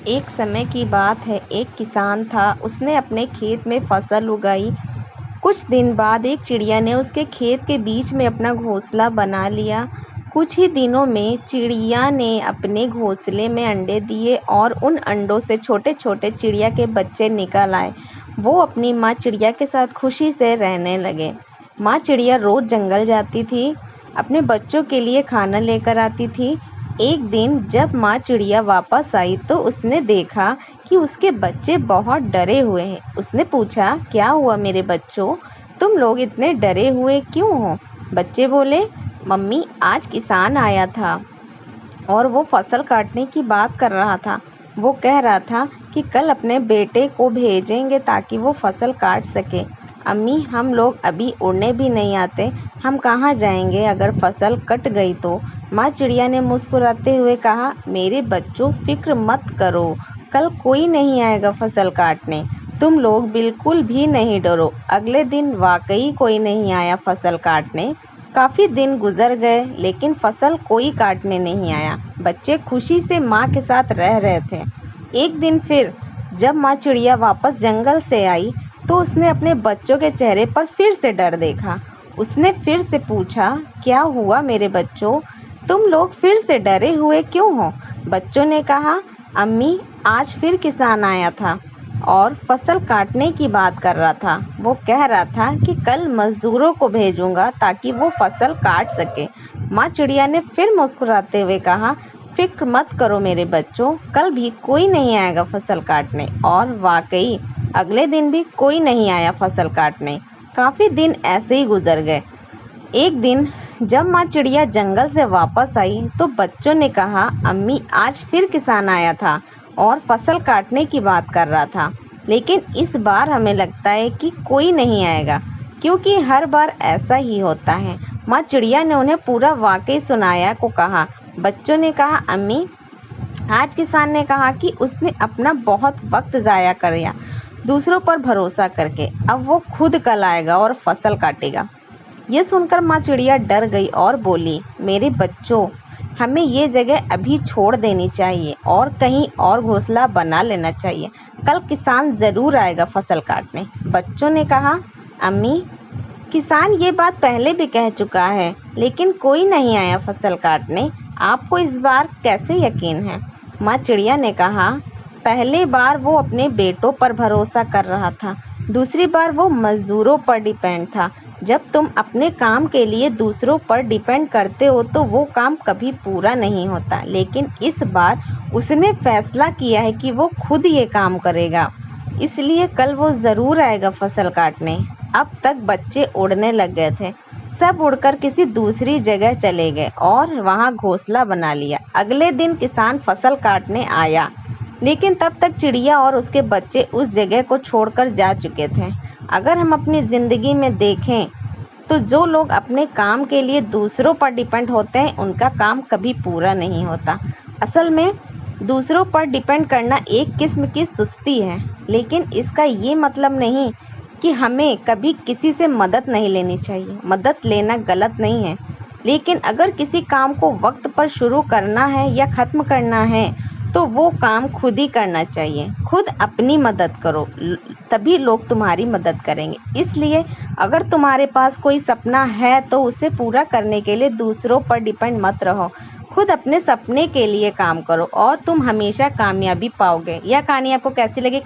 एक समय की बात है, एक किसान था। उसने अपने खेत में फसल उगाई। कुछ दिन बाद एक चिड़िया ने उसके खेत के बीच में अपना घोंसला बना लिया। कुछ ही दिनों में चिड़िया ने अपने घोंसले में अंडे दिए और उन अंडों से छोटे छोटे चिड़िया के बच्चे निकल आए। वो अपनी माँ चिड़िया के साथ खुशी से रहने लगे। माँ चिड़िया रोज जंगल जाती थी, अपने बच्चों के लिए खाना लेकर आती थी। एक दिन जब माँ चिड़िया वापस आई तो उसने देखा कि उसके बच्चे बहुत डरे हुए हैं। उसने पूछा, क्या हुआ मेरे बच्चों, तुम लोग इतने डरे हुए क्यों हो? बच्चे बोले, मम्मी आज किसान आया था और वो फसल काटने की बात कर रहा था। वो कह रहा था कि कल अपने बेटे को भेजेंगे ताकि वो फसल काट सके। अम्मी, हम लोग अभी उड़ने भी नहीं आते, हम कहाँ जाएंगे अगर फसल कट गई तो? माँ चिड़िया ने मुस्कुराते हुए कहा, मेरे बच्चों फिक्र मत करो, कल कोई नहीं आएगा फसल काटने। तुम लोग बिल्कुल भी नहीं डरो। अगले दिन वाकई कोई नहीं आया फसल काटने। काफी दिन गुजर गए लेकिन फसल कोई काटने नहीं आया। बच्चे खुशी से माँ के साथ रह रहे थे। एक दिन फिर जब माँ चिड़िया वापस जंगल से आई तो उसने अपने बच्चों के चेहरे पर फिर से डर देखा। उसने फिर से पूछा, क्या हुआ मेरे बच्चों, तुम लोग फिर से डरे हुए क्यों हो? बच्चों ने कहा, अम्मी आज फिर किसान आया था और फसल काटने की बात कर रहा था। वो कह रहा था कि कल मजदूरों को भेजूंगा ताकि वो फसल काट सके। माँ चिड़िया ने फिर मुस्कुराते हुए कहा, फिक्र मत करो मेरे बच्चों, कल भी कोई नहीं आएगा फसल काटने। और वाकई अगले दिन भी कोई नहीं आया फसल काटने। काफी दिन ऐसे ही गुजर गए। एक दिन जब माँ चिड़िया जंगल से वापस आई तो बच्चों ने कहा, अम्मी आज फिर किसान आया था और फसल काटने की बात कर रहा था, लेकिन इस बार हमें लगता है कि कोई नहीं आएगा, क्योंकि हर बार ऐसा ही होता है। माँ चिड़िया ने उन्हें पूरा वाकई सुनाया को कहा। बच्चों ने कहा, अम्मी आज किसान ने कहा कि उसने अपना बहुत वक्त ज़ाया कर दिया दूसरों पर भरोसा करके। अब वो खुद कल आएगा और फसल काटेगा। ये सुनकर माँ चिड़िया डर गई और बोली, मेरे बच्चों, हमें ये जगह अभी छोड़ देनी चाहिए और कहीं और घोंसला बना लेना चाहिए। कल किसान ज़रूर आएगा फसल काटने। बच्चों ने कहा, अम्मी किसान ये बात पहले भी कह चुका है लेकिन कोई नहीं आया फसल काटने, आपको इस बार कैसे यकीन है? माँ चिड़िया ने कहा, पहले बार वो अपने बेटों पर भरोसा कर रहा था, दूसरी बार वो मजदूरों पर डिपेंड था। जब तुम अपने काम के लिए दूसरों पर डिपेंड करते हो तो वो काम कभी पूरा नहीं होता, लेकिन इस बार उसने फैसला किया है कि वो खुद ये काम करेगा, इसलिए कल वो ज़रूर आएगा फसल काटने। अब तक बच्चे उड़ने लग गए थे। सब उड़कर किसी दूसरी जगह चले गए और वहां घोंसला बना लिया। अगले दिन किसान फसल काटने आया, लेकिन तब तक चिड़िया और उसके बच्चे उस जगह को छोड़कर जा चुके थे। अगर हम अपनी ज़िंदगी में देखें तो जो लोग अपने काम के लिए दूसरों पर डिपेंड होते हैं उनका काम कभी पूरा नहीं होता। असल में दूसरों पर डिपेंड करना एक किस्म की सुस्ती है, लेकिन इसका ये मतलब नहीं कि हमें कभी किसी से मदद नहीं लेनी चाहिए। मदद लेना गलत नहीं है, लेकिन अगर किसी काम को वक्त पर शुरू करना है या ख़त्म करना है तो वो काम खुद ही करना चाहिए। खुद अपनी मदद करो, तभी लोग तुम्हारी मदद करेंगे। इसलिए अगर तुम्हारे पास कोई सपना है तो उसे पूरा करने के लिए दूसरों पर डिपेंड मत रहो। खुद अपने सपने के लिए काम करो और तुम हमेशा कामयाबी पाओगे। यह कहानी आपको कैसी लगी?